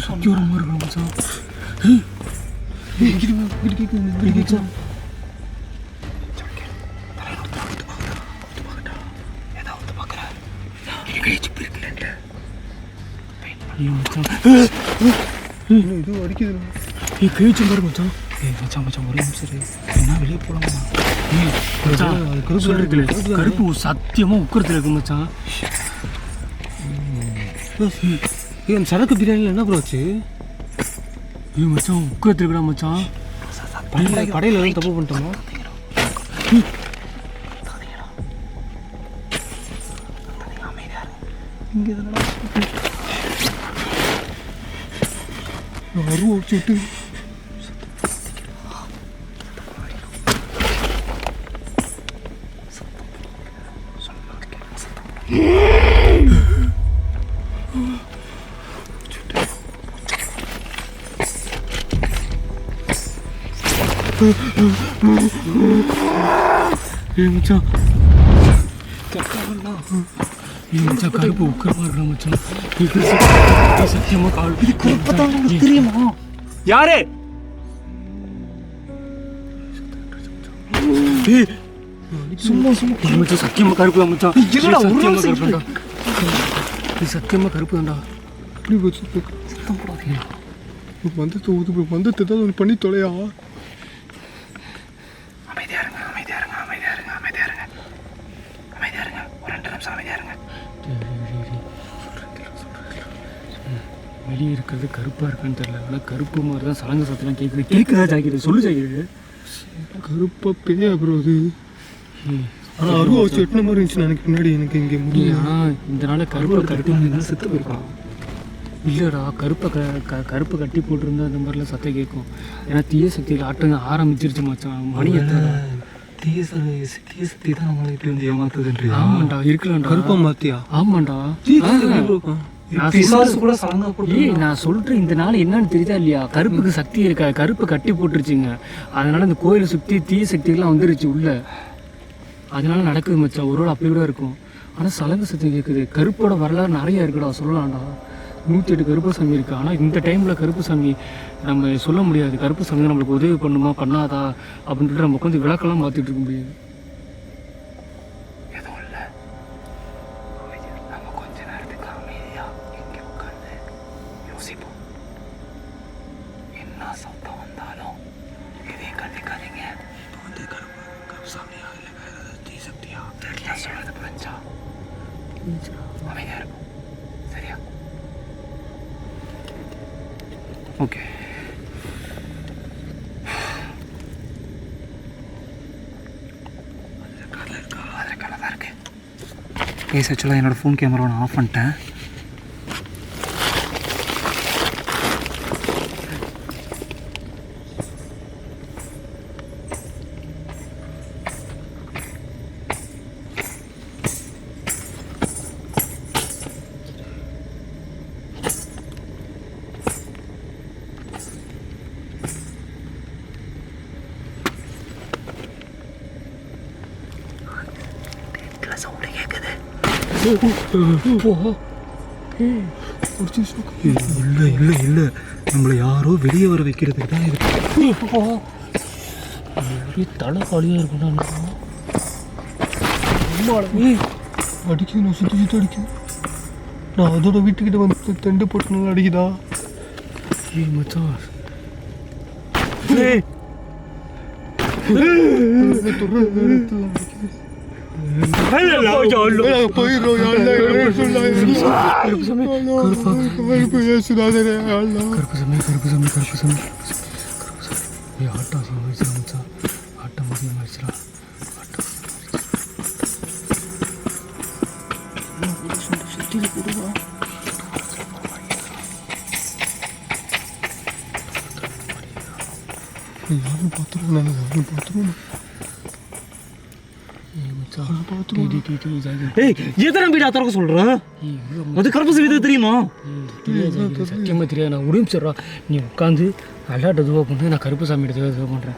சுற்றி வர மாதிரி இருக்கணும் மச்சான். இது அடிக்குது. கழிச்சு பாரு மச்சான். மச்சான் ஒரு நிமிஷம் என்ன வெளியே போகலாமா? கருப்பு சத்தியமாக உக்கரத்தில் இருக்கு மச்சான். அந்த சரக்கு பிரியாணியில் என்ன ப்ரோ ஆச்சு? மச்சான் உக்கரத்தில் இருக்கடா மச்சான். கடையில் எல்லாம் தப்பு பண்ணிட்டோமா? இங்கே அருவா வச்சுட்டு மச்சான் கருப்பு உக்கரமா இருக்கா மச்சான். சத்தியமா கால் தெரியுமா? யாரு சும்மா மச்சான் சத்தியமா கருப்பு தான் மச்சான். சத்தியமா கருப்புடா. சத்தியமா கருப்பு தான்டா. இப்படி வச்சு சத்தம் போடாதீங்க. வந்து ஏதாவது ஒன்று பண்ணி தொலையா? அமைதியா இருங்க. ஒரு 2 நிமிஷம் அமைதியா இருங்க. வெளியே இருக்கிறது கருப்பாக இருக்கான்னு தெரியல. ஆனால் கருப்பு மாதிரி தான் சலங்க சத்தெல்லாம் கேட்குதா ஜாக்கிரதை சொல்லு ஜாக்கிரதை. கருப்பா பேயா ப்ரோ அது. ஆனால் அருவா வச்சு எட்டின மாதிரி இருந்துச்சு எனக்கு முன்னாடி. எனக்கு இங்கே முடியும். ஆனால் இந்த நாள் கருப்பை செத்து போயிருக்கான். இல்லைடா கருப்பு கட்டி போட்டிருந்தா அந்த மாதிரிலாம் சத்தம் கேட்கும். ஏன்னா தீய சக்தியில் ஆட்டங்க ஆரம்பிச்சிருச்சு மச்சான். மணி எத்தனை? தீய சக்தி தான் நம்மளை இப்படி வந்து ஏமாத்துதுன்றி. ஆமாண்டா இருக்கலாம்டா. கருப்பா மாத்தியா? ஆமாண்டா. நான் சொல்றேன் இந்த நாள் என்னன்னு தெரியுதா இல்லையா? கருப்புக்கு சக்தி இருக்கா? கருப்பு கட்டி போட்டுருச்சுங்க. அதனால இந்த கோயிலை சுற்றி தீய சக்திகள்லாம் வந்துருச்சு உள்ள. அதனால நடக்குது மச்சான். ஒரு வேளை அப்படி கூட இருக்கும். ஆனால் சலங்க சத்தம் கேட்குது. கருப்போட வரலாறு நிறைய இருக்குடா, சொல்லலாம்டா. 108 கருப்பு சாமி இருக்குது. ஆனால் இந்த டைமில் கருப்பு சாமி நம்ம சொல்ல முடியாது. கருப்பு சாமி நம்மளுக்கு உதவி பண்ணுமா பண்ணாதா அப்படின்னு சொல்லிட்டு நம்ம உட்காந்து விளக்கெல்லாம் மாற்றிட்டு இருக்க முடியாது. எதுவும் இல்லை. நம்ம கொஞ்ச நேரத்துக்கு அமைதியா இங்கே உட்காந்து யோசிப்போம். என்ன சத்தம் வந்தாலும் இதையும் கண்டிக்காதீங்க. இப்போ வந்து கருப்பு சாமியா இல்லை வேற ஏதாவது தீ சக்தியா தெரியல. சொல்றது புரிஞ்சா அமைதியா இருக்கும். சரியா? ஓகே. அதில் தான் இருக்கு. கேஸ் ஆக்சுவலாக என்னோடய ஃபோன் கேமரா நான் ஆஃப் பண்ணிட்டேன். இல்லை இல்லை இல்லை, நம்மளை யாரோ வெளியே வர வைக்கிறதுக்கு தான் இது. தலை காலியாக இருக்கும்டா. அடிக்குது, நான் சுற்றி சுற்றி அடிக்குது. நான் அதோட வீட்டுக்கிட்ட வந்து தண்டு போட்டு நல்லா அடிக்குதா? மச்சான் எத்தனை வீடு திறக்க சொல்கிறேன்? அது கருப்பு வீடு தெரியுமா? சத்தியமாக தெரியாது. நான் உடம்பு நீ உட்காந்து அல்லாட்ட இதுவாக பண்ணு. நான் கருப்பு சாமி எடுத்து இதுவாக பண்ணுறேன்.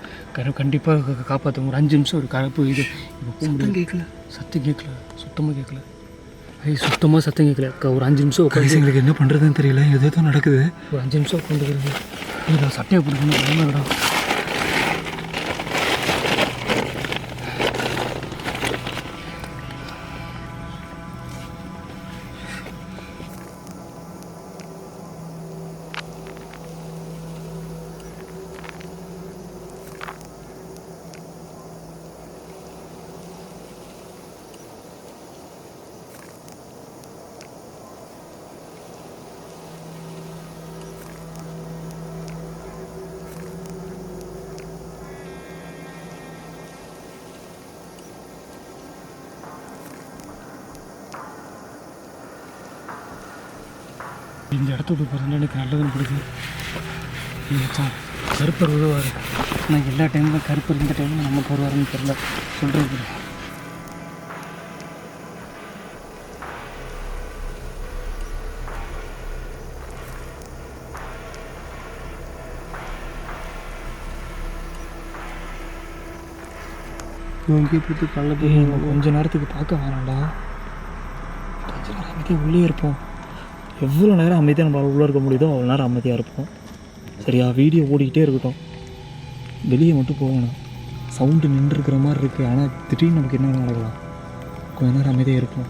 கண்டிப்பாக காப்பாற்ற ஒரு 5 நிமிஷம் ஒரு கருப்பு இது. இப்போ கேட்கல, சத்தம் கேட்கல, சுத்தமாக கேட்கல. சுத்தமாக சத்தம் கேட்கல. ஒரு 5 நிமிஷம் உட்காந்து எங்களுக்கு என்ன பண்ணுறதுன்னு தெரியல, எதுவும் நடக்குது. ஒரு 5 நிமிஷம் உட்காந்துக்கிறது. நான் சட்டையை பிடிக்கணும், பயமாடா. இந்த இடத்த விட்டு போகிறதுனா எனக்கு நல்லதுன்னு பிடிக்கும். மச்சான் கருப்பர் உருவார். ஆனால் எல்லா டைமும் கருப்பர் இந்த டைமில் நமக்கு வருவாருன்னு தெரியல. சொல்கிறது இங்கே போட்டு கள்ள கொஞ்ச நேரத்துக்கு பார்க்க வேணாம்டா. கொஞ்ச நேரம் அமைதியாக உள்ளே இருப்போம். எவ்வளோ நேரம் அமைதியாக நம்மளால் உள்ளே இருக்க முடியுதோ அவ்வளோ நேரம் அமைதியாக இருப்போம். சரியா? வீடியோ ஓடிக்கிட்டே இருக்கட்டும். வெளியே மட்டும் போகணும். சவுண்டு நின்றுருக்கிற மாதிரி இருக்குது. ஆனால் திடீர்னு நமக்கு என்ன நடக்கலாம்? கொஞ்ச நேரம் அமைதியாக இருப்போம்.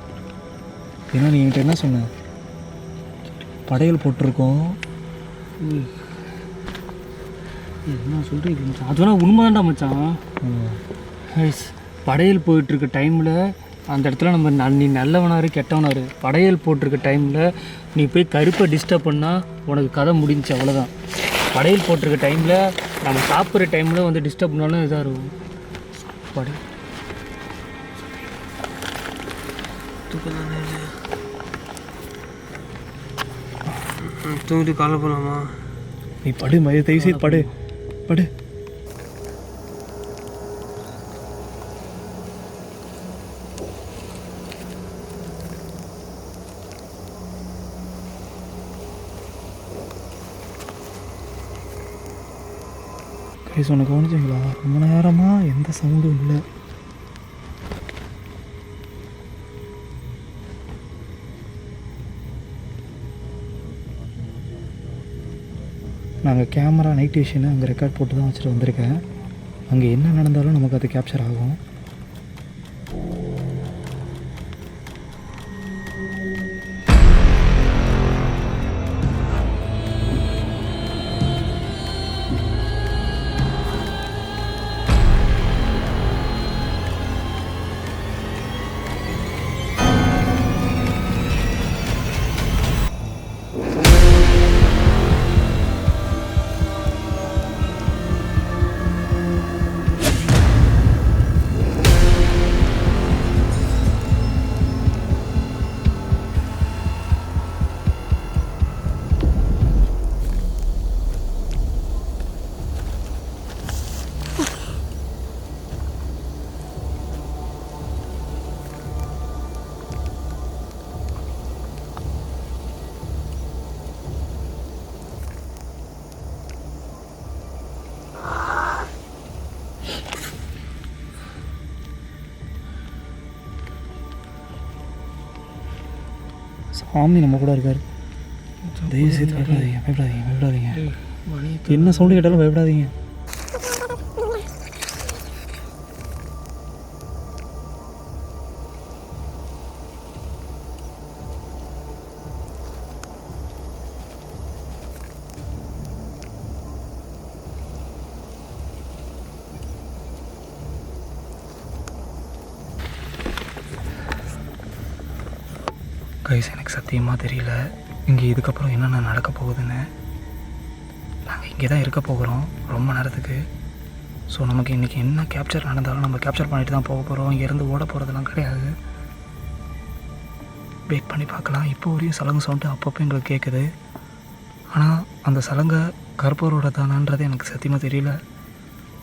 ஏன்னா நீ என்கிட்ட என்ன சொன்ன? படையல் போட்டிருக்கோம். என்ன சொல்கிறீங்க? அது வேணா உண்மைதான்டா மச்சான். படையல் போயிட்டுருக்க டைமில் அந்த இடத்துல நம்ம நீ நல்லவனாரு கெட்டவனாரு. படையல் போட்டிருக்க டைமில் நீ போய் கருப்பை டிஸ்டர்ப் பண்ணால் உனக்கு கதை முடிஞ்சு, அவ்வளோதான். படையல் போட்டிருக்க டைமில் நம்ம சாப்பிட்ற டைமில் வந்து டிஸ்டர்ப் பண்ணாலும் இதாக இருக்கும். தூங்கிட்டு காலை போகலாமா? நீ படு மய தயவுசெய்து படு படு. சொன்ன கவனிச்சிங்களா? ரொம்ப நேரமாக எந்த சவுண்டும் இல்லை. நாங்கள் கேமரா நைட் விஷனை அங்கே ரெக்கார்ட் போட்டு தான் வச்சுட்டு வந்திருக்கேன். அங்கே என்ன நடந்தாலும் நமக்கு அது கேப்சர் ஆகும். சாமி நம்ம கூட இருக்காரு. தயவு செய்து பயப்படாதீங்க, பயப்படாதீங்க, பயப்படாதீங்க. என்ன சவுண்டு கேட்டாலும் பயப்படாதீங்க. கைஸ், எனக்கு சத்தியமாக தெரியல இங்கே இதுக்கப்புறம் என்னென்ன நடக்க போகுதுன்னு. நாங்கள் இங்கே தான் இருக்க போகிறோம் ரொம்ப நேரத்துக்கு. ஸோ நமக்கு இன்றைக்கி என்ன கேப்சர் நடந்தாலும் நம்ம கேப்சர் பண்ணிட்டு தான் போக போகிறோம். இங்கேருந்து ஓட போகிறதெல்லாம் கிடையாது. வெயிட் பண்ணி பார்க்கலாம். இப்போ வரையும் சலங்கு சவுண்டு அப்பப்போ எங்களுக்கு கேட்குது. ஆனால் அந்த சலங்கை கருப்பரோட தானான்றது எனக்கு சத்தியமாக தெரியல.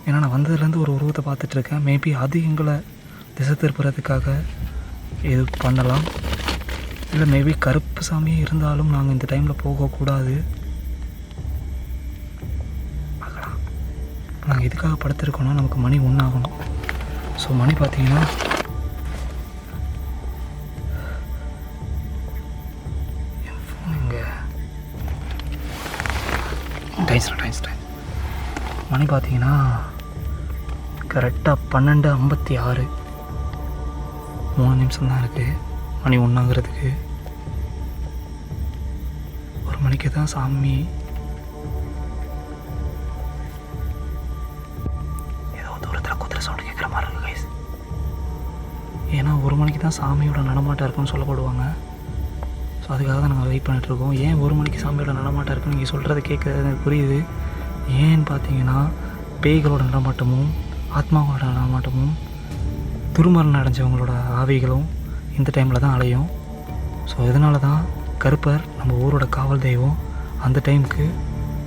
ஏன்னா நான் வந்ததுலேருந்து ஒரு உருவத்தை பார்த்துட்ருக்கேன். மேபி அது எங்களை திசை திருப்புறதுக்காக இது பண்ணலாம். இல்லை மேபி கருப்பு சாமி இருந்தாலும் நாங்கள் இந்த டைமில் போகக்கூடாது. பார்க்கலாம். நாங்கள் இதுக்காக படுத்துருக்கோன்னா நமக்கு மணி 1 ஆகணும். ஸோ மணி பார்த்தீங்கன்னா என் ஃபோன் இங்கே டைம் மணி பார்த்தீங்கன்னா கரெக்டாக 12:56. 3 நிமிஷம் தான் இருக்குது மணி 1 ஆகிறதுக்கு. 1 மணிக்கு தான் சாமி ஏதோ தூரத்தில் குதிரை சவுண்டு கேட்குற மாதிரி இருக்குது கைஸ். ஏன்னா 1 மணிக்கு தான் சாமியோட நடமாட்டம் இருக்குன்னு சொல்லப்படுவாங்க. ஸோ அதுக்காக தான் நாங்கள் வெயிட் பண்ணிகிட்ருக்கோம். ஏன் 1 மணிக்கு சாமியோட நடமாட்டம் இருக்குன்னு நீங்கள் சொல்கிறது கேட்குறது எனக்கு புரியுது. ஏன்னு பார்த்தீங்கன்னா பேய்களோட நடமாட்டமும் ஆத்மாவோட நடமாட்டமும் திருமரணம் அடைஞ்சவங்களோட ஆவிகளும் இந்த டைமில் தான் அலையும். ஸோ இதனால தான் கருப்பர் நம்ம ஊரோட காவல் தெய்வம். அந்த டைமுக்கு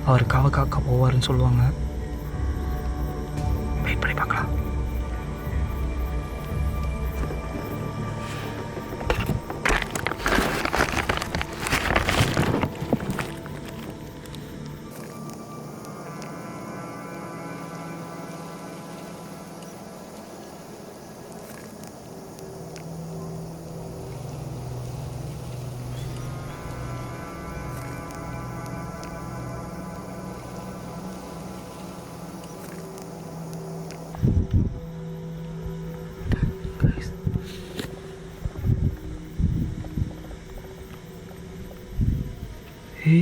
அவர் காவ காக்க போவார்னு சொல்லுவாங்க. வெயிட் பண்ணி பார்க்கலாம். Hey.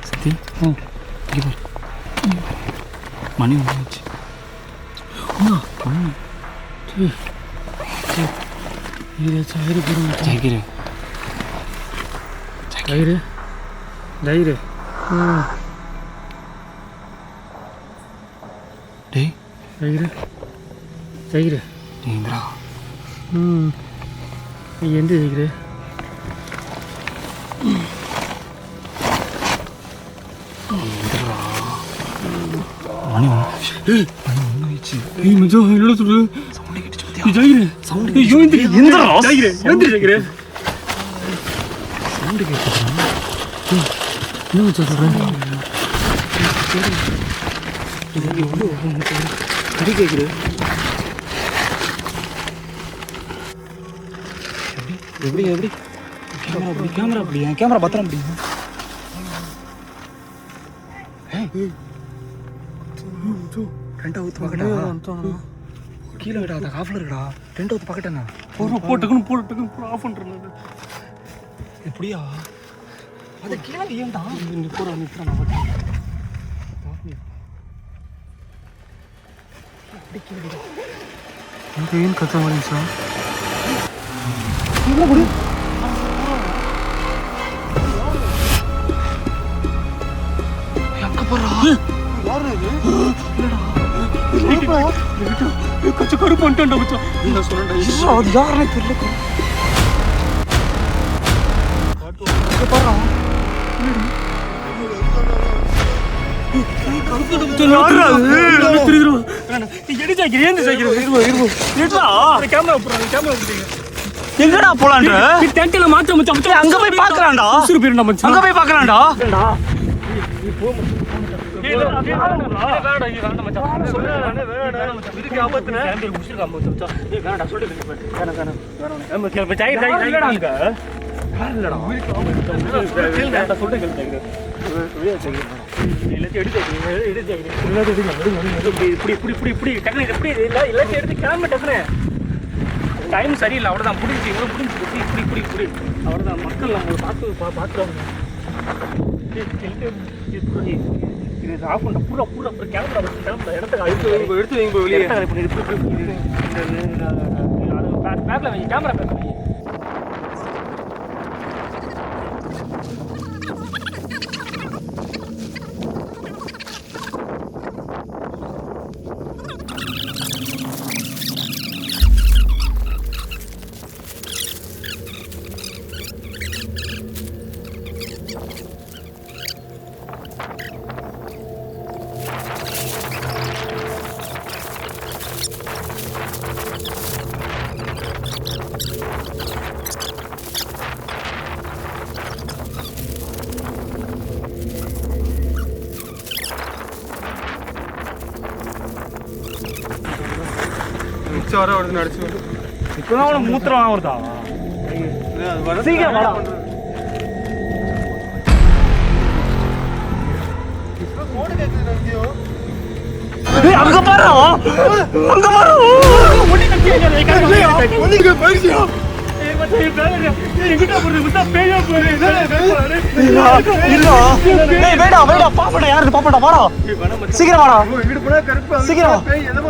சத்தி இங்கே மணி 1 ஆச்சு. എന്ത് ചെയ്യേ மணி 1 ஆச்சு. சவுண்டு கேட்டுச்சு. சவுண்டு கேட்குது. எப்படி எப்படி கேமரா அப்படி என் கேமரா பத்திரம் அப்படி ரெண்டா ஊத்து பார்க்கட்டா கீழே விடாத காஃபில் இருக்குடா. ரெண்டா ஊத்து பார்க்கட்டேண்ணா போட்டுக்குன்னு ஆஃப் பண்ணுறது எப்படியா அது கீழே ஏன்டா ಏನು ಕಥೆ ಮಾಡಿ ಸರ್ கொஞ்சம் கருப்பு வந்துட்டா மச்சான். அது யாருன்னு தெரியல. எங்கடா போலான்ற டேங்க்ல மாத்த மச்சான் அங்க போய் பார்க்கலாம்டா உசுறு போயிரும் மச்சான் அங்க போய் பார்க்கலாம்டா டைம் சரியில்லை அவ்வளோதான் முடிஞ்சு இப்படி அவ்வளோதான் மக்கள் நம்ம பார்க்குறோம் இது ஆஃப் பண்ண பூரா கிளம்புற இடத்துக்கு எடுத்து வைங்க வெளியே. பேக்கில் வைங்க கேமரா பேக் வைங்க. மிச்சம் வர உடனே அடிச்சு இப்பதான் அவனை மூத்திரம் வருதா சீக்கிரம் வாடா. அங்க பாரு அங்க பாரு பாப்படா யாரு பாப்படா வாடா சீக்கிரம் வாடா சீக்கிரம்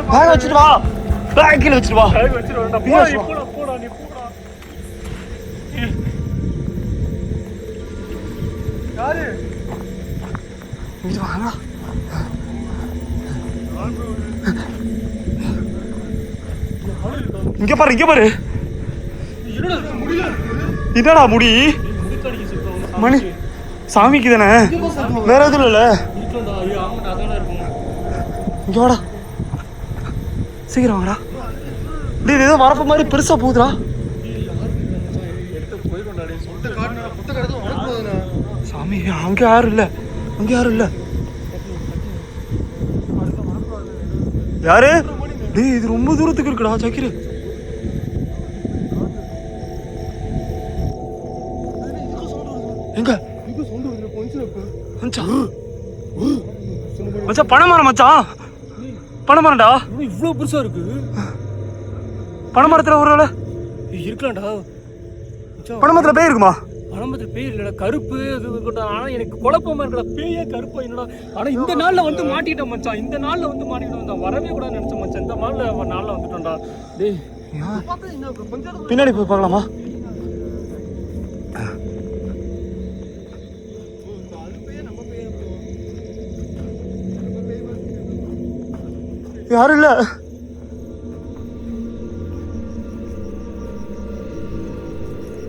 பேக் வச்சுட்டு வா பேக்கில் வச்சுட்டு வா இங்க பாரு இங்க பாரு என்னடா முடி மணி சாமிக்கு தானே வேற எதுவும் இல்ல இங்க வாடா சீக்கிரம் வாங்கடா டேய் ஏதோ வரப்ப மாதிரி பெருசா போகுதுடா சாமி அங்க யாரும் இல்ல யாரு டேய் இது ரொம்ப தூரத்துக்கு இருக்குடா சக்கிரு எங்க மச்சான் பனைமரம் மச்சான் பனைமரம்டா இவ்வளோ பெருசா இருக்கு பனைமரத்துல ஒரு இருக்கலாம்டா பனைமரத்துல பேய் இருக்குமா பணமத்தில் பேய் இல்லடா கருப்பு இது இருக்கட்டும். ஆனா எனக்கு குழப்பமா இருக்கடா பேயா கருப்பா என்னடா ஆனா இந்த நாள்ல வந்து மாட்டிட்டேன் மச்சான் இந்த நாள்ல வந்து மாட்டிட்டோம் வரவே கூட நினைச்சேன் மச்சான் இந்த நாள்ல வந்துட்டோம்டா டேய் பின்னாடி போய் பார்க்கலாமா யாரும் இல்ல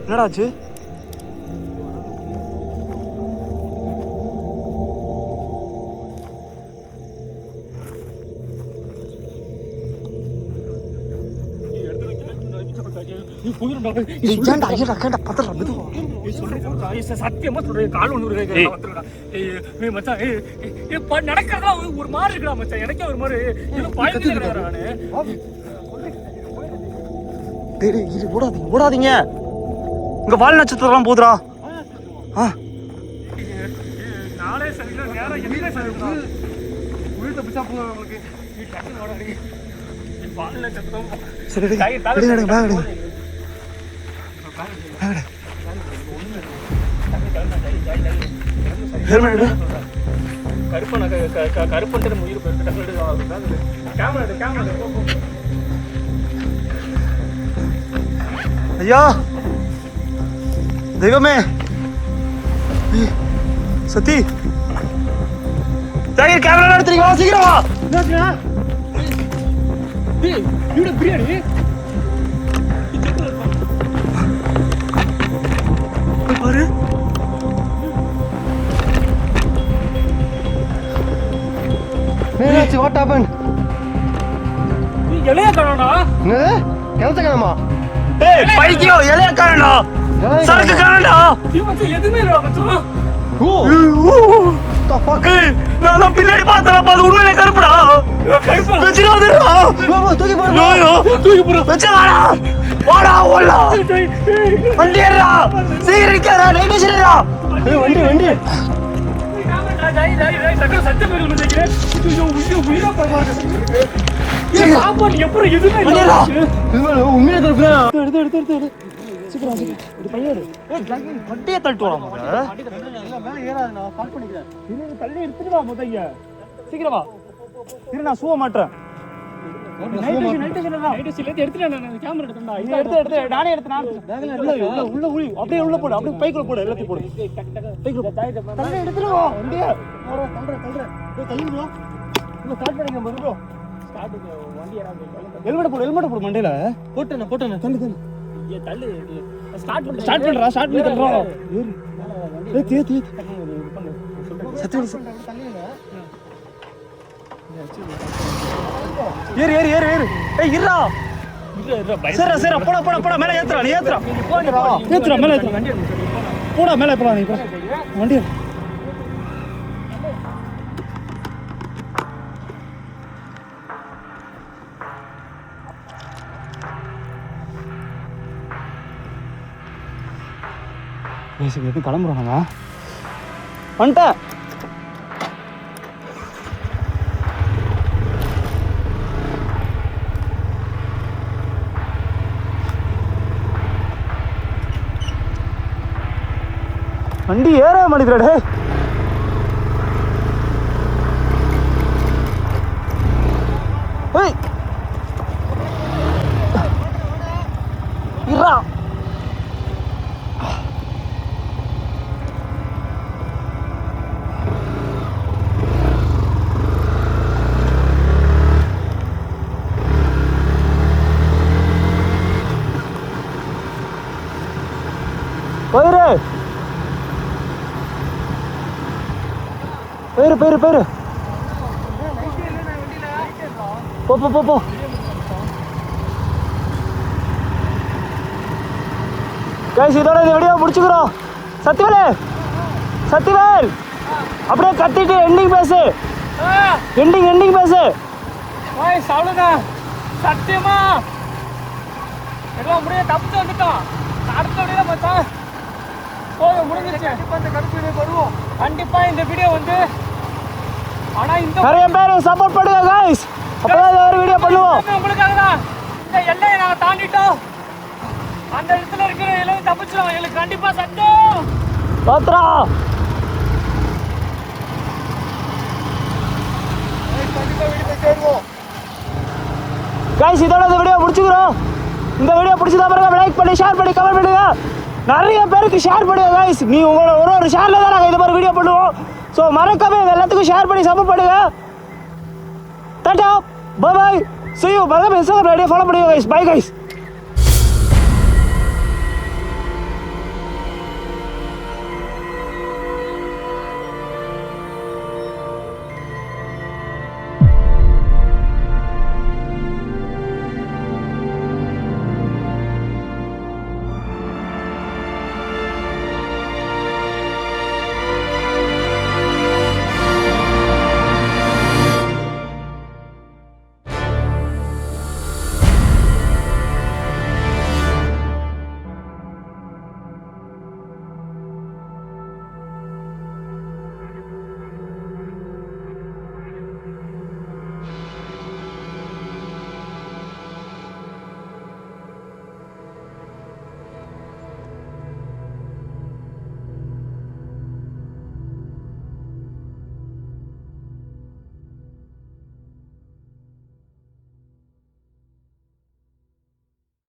என்னடாச்சு சத்தியமா சொல்றேன் கால் ஒன்று மச்சான் நடக்கிறதா ஒரு மாதிரி இருக்கா மச்சான் எனக்கே ஒரு மாதிரி ஓடாதீங்க இங்க வால் நட்சத்திரம் போதுடா நாளே சரியில்லை நேரம் என்ன சரியில்லை வீட்டை பிச்சா போங்க உங்களுக்கு வால் நட்சத்திரம் சரி கருப்பன்ற உயிர் கேமரா ஐயா தெய்வமே சத்தி கேமரா எடுத்துறீங்க சீக்கிரம் வா பிரியாணி பாரு கிணத்துக்கணுமா? ஏய் பைத்தியம் இலைய காரணா சரக்கு காரணா எதுவுமே இல்லை மச்சான். நான் தான் பின்னாடி பார்த்தேன் அது உண்மையிலே கருப்புடா வச்சிடாதடா தூக்கி போடு. தூக்கி போடு வச்சவாடா வாடா ஓடா வண்டி ஏறா சீக்கிரம் நிக்கறா நைட் வச்சிரடா வண்டி வண்டி சத்தியம் உயிரா பரவாயில்ல. சாப்பாடு எப்படி எதுவுமே இல்லை. உண்மையா கருப்புடா. வண்டியை தள்ளிட்டு வரலாம் தள்ளி எடுத்துட்டு வா முதல்ல சீக்கிரம் வா இரு நான் சூவ மாட்டேன் நானே எடுத்து உள்ள உள்ள அப்படியே உள்ள போடு அப்படியே பைக்குள்ள போடு எல்லாத்தையும் போடு தள்ளி எடுத்துட்டு வா வண்டியை ஹெல்மெட் போடு மண்டையில போட்டேன் ஸ்டார்ட் பண்றா ஸ்டார்ட் பண்ணி தள்ளுறா ஏறு ஏய் இருடா சரி போடா மேல ஏத்துறா நீ ஏத்துறா மேல போடா மேல போடா நீ வண்டி எதுவும் கிளம்புறாங்க வந்துட்டேன் வண்டி ஏற மாட்டேங்கிறடே ஏய் இருடா போயிரு போ கைஸ் இதோட இந்த வீடியோ முடிச்சுக்கிறோம் சத்திவேல் அப்படியே கத்திட்டு எண்டிங் பேசு அவ்வளோதான் சத்தியமா எல்லாம் முடிய தப்பிச்சு வந்துட்டோம் அடுத்த வீடியோ பார்த்தா போதும் முடிஞ்சிச்சு. இந்த கருத்து வீடியோ வருவோம் கண்டிப்பா இந்த வீடியோ வந்து ஆனா இந்த நிறைய பேர் சப்போர்ட் பண்ணுங்க கைஸ் அப்பதான் ஒரு வீடியோ பண்ணுவோம் உங்களுக்காக தான் இந்த எல்லையை நாங்க தாண்டிட்டோம் அந்த இடத்துல இருக்கிற எல்லாரும் தப்பிச்சோம் எங்களுக்கு கண்டிப்பா சத்தம் பாத்ரா கைஸ் இதோட இந்த வீடியோ முடிச்சுக்கிறோம். இந்த வீடியோ பிடிச்சதா பாருங்க லைக் பண்ணி ஷேர் பண்ணி கமெண்ட் பண்ணுங்க நிறைய பேருக்கு ஷேர் பண்ணுங்க கைஸ் நீ உங்களோட ஒரு ஷேர்ல தான் நாங்கள் இந்த மாதிரி வீடியோ பண்ணுவோம் ஸோ மறக்காம எல்லாத்துக்கும் ஷேர் பண்ணி சப்போர்ட் பண்ணுங்க tata bye bye see you மறக்காம இன்ஸ்டாகிராம் ஐடியா ஃபாலோ பண்ணுங்க கைஸ் பை கைஸ்